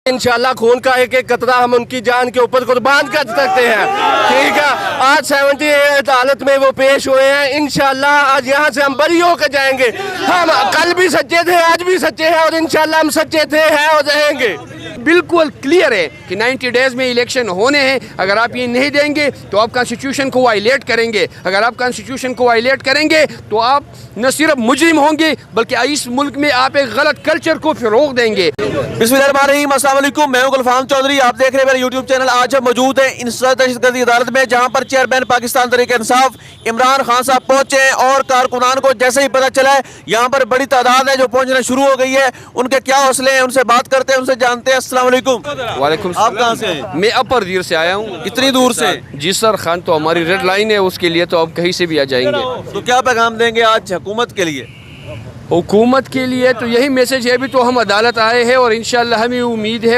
इंशाल्लाह खून का एक एक कतरा हम उनकी जान के ऊपर कुर्बान कर सकते हैं। ठीक है, आज 78 अदालत में वो पेश हुए हैं। इंशाल्लाह आज यहाँ से हम बरी होकर जाएंगे। हम कल भी सच्चे थे, आज भी सच्चे हैं और इंशाल्लाह हम सच्चे थे, हैं और रहेंगे। बिल्कुल क्लियर है कि 90 डेज में इलेक्शन होने हैं। अगर आप ये नहीं देंगे तो आप कॉन्स्टिट्यूशन को वायलेट करेंगे। अगर आप कॉन्स्टिट्यूशन को वायलेट करेंगे तो आप न सिर्फ मुजरिम होंगे बल्कि इस मुल्क में आप एक गलत कल्चर को फ़रोग़ देंगे। बिस्मिल्लाहिर्रहमानिर्रहीम, अस्सलाम वालेकुम, मैं हूं गुलफाम चौधरी, आप देख रहे हैं मेरा यूट्यूब चैनल। आज हम मौजूद हैं इंसदाद दहशतगर्दी अदालत में, जहां पर चेयरमैन पाकिस्तान तहरीक इंसाफ इमरान खान साहब पहुंचे हैं और कारकुनान को जैसे ही पता चला है यहाँ पर बड़ी तादाद है जो पहुंचना शुरू हो गई है। उनके क्या हौसले हैं, उनसे बात करते हैं, उनसे जानते हैं। अस्सलाम वालेकुम। वालेकुम आप कहाँ से हैं? मैं अपर दीर से आया हूँ। इतनी दूर से? जी सर, खान तो हमारी रेड लाइन है, उसके लिए तो आप कहीं से भी आ जाएंगे। तो क्या पैगाम देंगे आज हुकूमत के लिए? हुकूमत के लिए तो यही मैसेज है, अभी तो हम अदालत आए हैं और इंशाअल्लाह हमें उम्मीद है